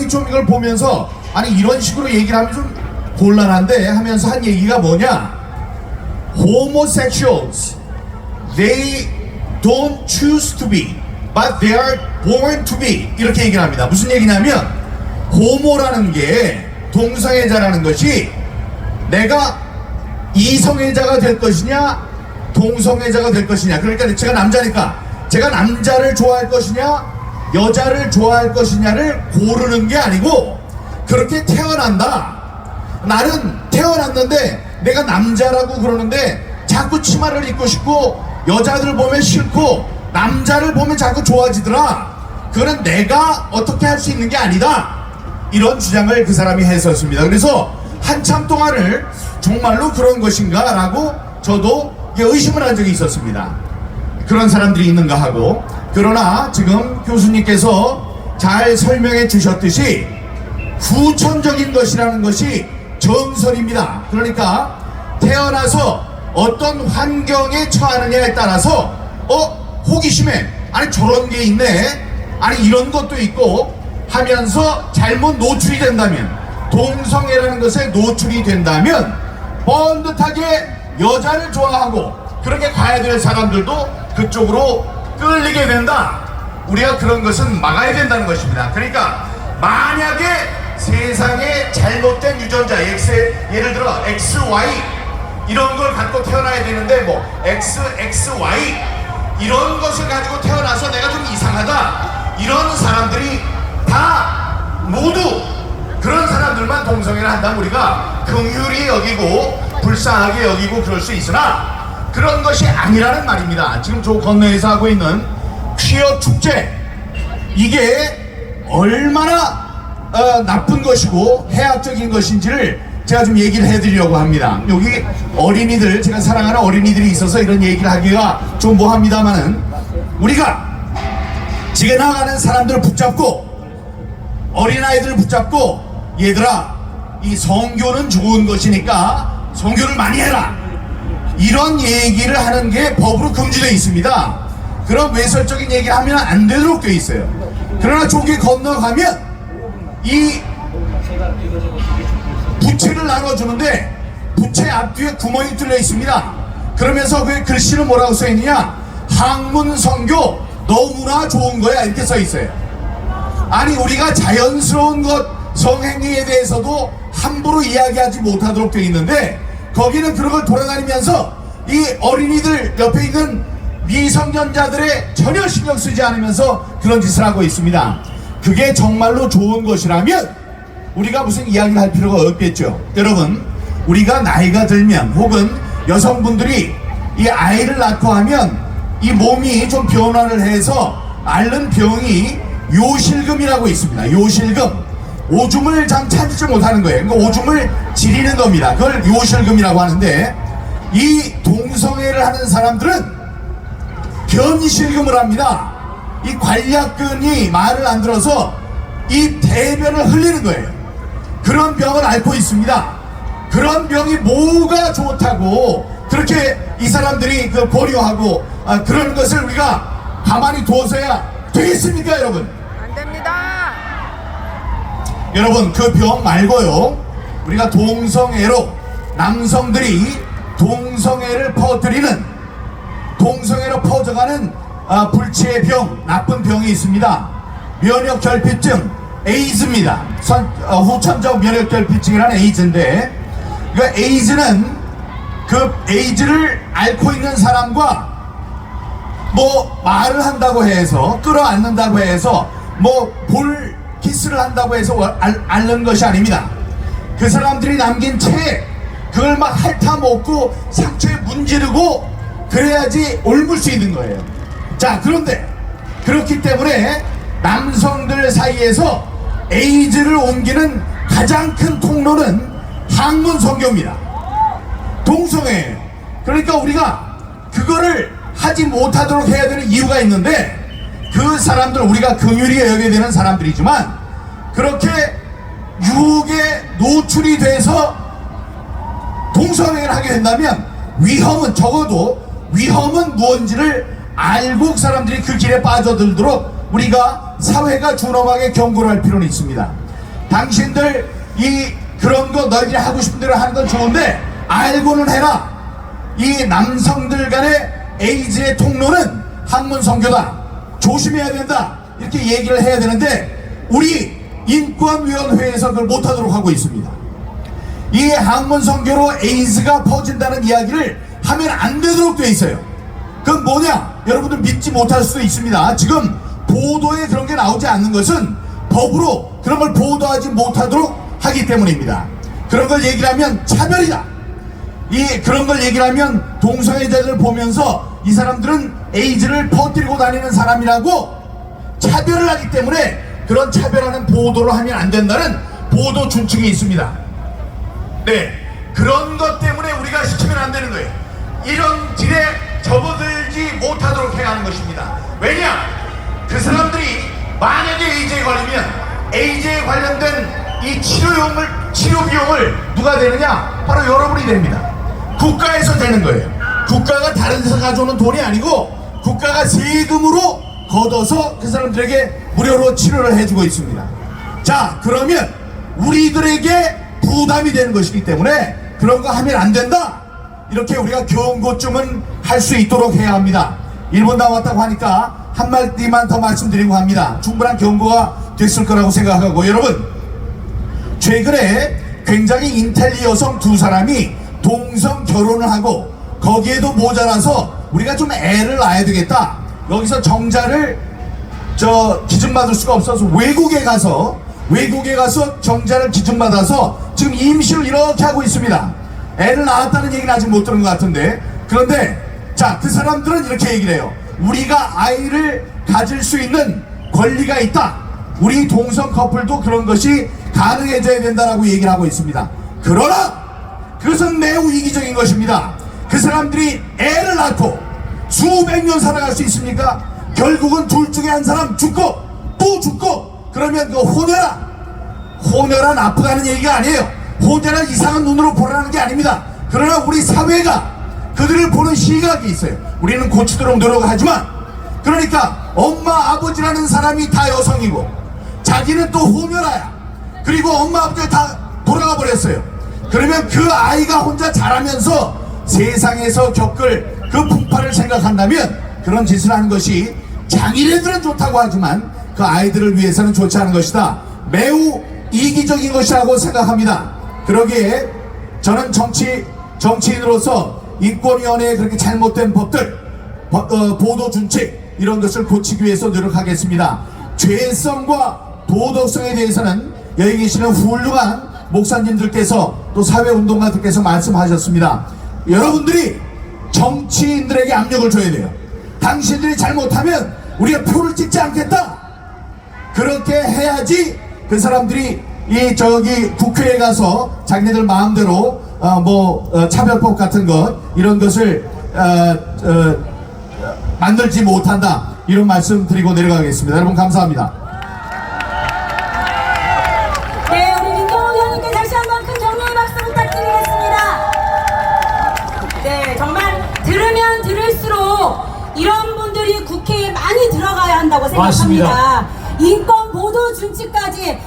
사람이 좀 이걸 보면서 아니 이런 식으로 얘기를 하면 좀 곤란한데 하면서 한 얘기가 뭐냐, homosexuals they don't choose to be but they are born to be, 이렇게 얘기를 합니다. 무슨 얘기냐면 호모라는 게, 동성애자라는 것이 내가 이성애자가 될 것이냐 동성애자가 될 것이냐, 그러니까 제가 남자니까 제가 남자를 좋아할 것이냐 여자를 좋아할 것이냐를 고르는 게 아니고, 그렇게 태어난다, 나는 태어났는데 내가 남자라고 그러는데 자꾸 치마를 입고 싶고 여자들 보면 싫고 남자를 보면 자꾸 좋아지더라, 그거는 내가 어떻게 할 수 있는 게 아니다, 이런 주장을 그 사람이 했었습니다. 그래서 한참 동안을 정말로 그런 것인가 라고 저도 의심을 한 적이 있었습니다. 그런 사람들이 있는가 하고. 그러나 지금 교수님께서 잘 설명해 주셨듯이 후천적인 것이라는 것이 정설입니다. 그러니까 태어나서 어떤 환경에 처하느냐에 따라서 호기심에 아니 저런 게 있네, 아니 이런 것도 있고 하면서 잘못 노출이 된다면, 동성애라는 것에 노출이 된다면 번듯하게 여자를 좋아하고 그렇게 가야 될 사람들도 그쪽으로 끌리게 된다. 우리가 그런 것은 막아야 된다는 것입니다. 그러니까 만약에 세상에 잘못된 유전자 예를 들어 XY 이런 걸 갖고 태어나야 되는데 뭐 XXY 이런 것을 가지고 태어나서 내가 좀 이상하다, 이런 사람들이 다 모두 그런 사람들만 동성애를 한다면 우리가 긍휼히 여기고 불쌍하게 여기고 그럴 수 있으나 그런 것이 아니라는 말입니다. 지금 저 건너에서 하고 있는 퀴어 축제, 이게 얼마나 나쁜 것이고 해악적인 것인지를 제가 좀 얘기를 해드리려고 합니다. 여기 어린이들, 제가 사랑하는 어린이들이 있어서 이런 얘기를 하기가 좀 뭐합니다만은, 우리가 지나가는 사람들을 붙잡고 어린아이들을 붙잡고 얘들아 이 성교는 좋은 것이니까 성교를 많이 해라, 이런 얘기를 하는 게 법으로 금지되어 있습니다. 그런 외설적인 얘기를 하면 안 되도록 되어 있어요. 그러나 저기 건너가면 이 부채를 나눠주는데 부채 앞뒤에 구멍이 뚫려 있습니다. 그러면서 그 글씨는 뭐라고 써 있느냐, 학문 성교 너무나 좋은 거야, 이렇게 써 있어요. 아니 우리가 자연스러운 것 성행위에 대해서도 함부로 이야기하지 못하도록 되어 있는데 거기는 그런 걸 돌아다니면서 이 어린이들 옆에 있는 미성년자들의 전혀 신경 쓰지 않으면서 그런 짓을 하고 있습니다. 그게 정말로 좋은 것이라면 우리가 무슨 이야기를 할 필요가 없겠죠. 여러분, 우리가 나이가 들면 혹은 여성분들이 이 아이를 낳고 하면 이 몸이 좀 변화를 해서 앓는 병이 요실금이라고 있습니다. 요실금, 오줌을 잘 찾지 못하는 거예요. 그러니까 오줌을 지리는 겁니다. 그걸 요실금이라고 하는데, 이 동성애를 하는 사람들은 변실금을 합니다. 이 관략근이 말을 안 들어서 이 대변을 흘리는 거예요. 그런 병을 앓고 있습니다. 그런 병이 뭐가 좋다고 그렇게 이 사람들이 그 고려하고 그런 것을 우리가 가만히 두어서야 되겠습니까, 여러분? 안 됩니다. 여러분, 그 병 말고요, 우리가 동성애로 남성들이 동성애를 퍼뜨리는, 동성애로 퍼져가는 불치의 병, 나쁜 병이 있습니다. 면역결핍증, 에이즈입니다. 후천적 면역결핍증이라는 에이즈인데, 그 에이즈는 그 에이즈를 앓고 있는 사람과 뭐 말을 한다고 해서, 끌어안는다고 해서, 뭐 볼 키스를 한다고 해서 앓는 것이 아닙니다. 그 사람들이 남긴 책, 그걸 막 핥아먹고 상처에 문지르고 그래야지 옮을 수 있는 거예요. 자, 그런데 그렇기 때문에 남성들 사이에서 에이즈를 옮기는 가장 큰 통로는 학문 성교입니다. 동성애예요. 그러니까 우리가 그거를 하지 못하도록 해야 되는 이유가 있는데, 그 사람들, 우리가 긍휼히 여겨야 되는 사람들이지만 그렇게 유혹에 노출이 돼서 동성애를 하게 된다면 위험은, 적어도 위험은 무언지를 알고 사람들이 그 길에 빠져들도록 우리가 사회가 준엄하게 경고를 할 필요는 있습니다. 당신들 그런 거 너희들이 하고 싶은 대로 하는 건 좋은데 알고는 해라. 이 남성들 간의 에이즈의 통로는 학문 선교다. 조심해야 된다. 이렇게 얘기를 해야 되는데 우리 인권위원회에서 그걸 못하도록 하고 있습니다. 이 학문 선교로 에이즈가 퍼진다는 이야기를 하면 안 되도록 돼 있어요. 그건 뭐냐? 여러분들 믿지 못할 수도 있습니다. 지금 보도에 그런 게 나오지 않는 것은 법으로 그런 걸 보도하지 못하도록 하기 때문입니다. 그런 걸 얘기를 하면 차별이다. 그런 걸 얘기를 하면 동성애자들을 보면서 이 사람들은 에이즈를 퍼뜨리고 다니는 사람이라고 차별을 하기 때문에 그런 차별하는 보도를 하면 안 된다는 보도 준칙이 있습니다. 네, 그런 것 때문에 우리가 시키면 안 되는 거예요. 이런 길에 접어들지 못하도록 해야 하는 것입니다. 왜냐? 그 사람들이 만약에 에이즈에 걸리면 에이즈에 관련된 이 치료 비용을 누가 내느냐? 바로 여러분이 됩니다. 국가에서 되는 거예요. 국가가 다른 데서 가져오는 돈이 아니고 국가가 세금으로 걷어서 그 사람들에게 무료로 치료를 해주고 있습니다. 자, 그러면 우리들에게 부담이 되는 것이기 때문에 그런 거 하면 안 된다. 이렇게 우리가 경고쯤은 할 수 있도록 해야 합니다. 1분 남았다고 하니까 한마디만 더 말씀드리고 합니다. 충분한 경고가 됐을 거라고 생각하고, 여러분, 최근에 굉장히 인텔리 여성 두 사람이 동성 결혼을 하고 거기에도 모자라서 우리가 좀 애를 낳아야 되겠다. 여기서 정자를 기증받을 수가 없어서 외국에 가서 정자를 기증받아서 지금 임신을 이렇게 하고 있습니다. 애를 낳았다는 얘기는 아직 못 들은 것 같은데, 그런데 자, 그 사람들은 이렇게 얘기를 해요. 우리가 아이를 가질 수 있는 권리가 있다. 우리 동성 커플도 그런 것이 가능해져야 된다라고 얘기를 하고 있습니다. 그러나 그것은 매우 이기적인 것입니다. 그 사람들이 애를 낳고 수백 년 살아갈 수 있습니까? 결국은 둘 중에 한 사람 죽고 또 죽고, 그러면 그 혼혈아 나쁘다는 얘기가 아니에요. 혼혈아 이상한 눈으로 보라는 게 아닙니다. 그러나 우리 사회가 그들을 보는 시각이 있어요. 우리는 고치도록 노력하지만, 그러니까 엄마 아버지라는 사람이 다 여성이고 자기는 또 혼혈아야. 그리고 엄마 아버지가 다 돌아가 버렸어요. 그러면 그 아이가 혼자 자라면서 세상에서 겪을 그 풍파를 생각한다면 그런 짓을 하는 것이 장인애들은 좋다고 하지만 그 아이들을 위해서는 좋지 않은 것이다. 매우 이기적인 것이라고 생각합니다. 그러기에 저는 정치인으로서 인권위원회의 그렇게 잘못된 법들, 보도 준칙, 이런 것을 고치기 위해서 노력하겠습니다. 죄성과 도덕성에 대해서는 여기 계시는 훌륭한 목사님들께서 또 사회운동가들께서 말씀하셨습니다. 여러분들이 정치인들에게 압력을 줘야 돼요. 당신들이 잘못하면 우리가 표를 찍지 않겠다. 그렇게 해야지 그 사람들이 국회에 가서 자기네들 마음대로 차별법 같은 것, 이런 것을 만들지 못한다. 이런 말씀 드리고 내려가겠습니다. 여러분 감사합니다. 네, 우리 민경호 의원님께 다시 한번 큰 격려의 박수 부탁드리겠습니다. 네, 정말 들으면 들을수록 이런 분들이 국회에 많이 들어가야 한다고 생각합니다. 맞습니다. 인권 보도 준칙까지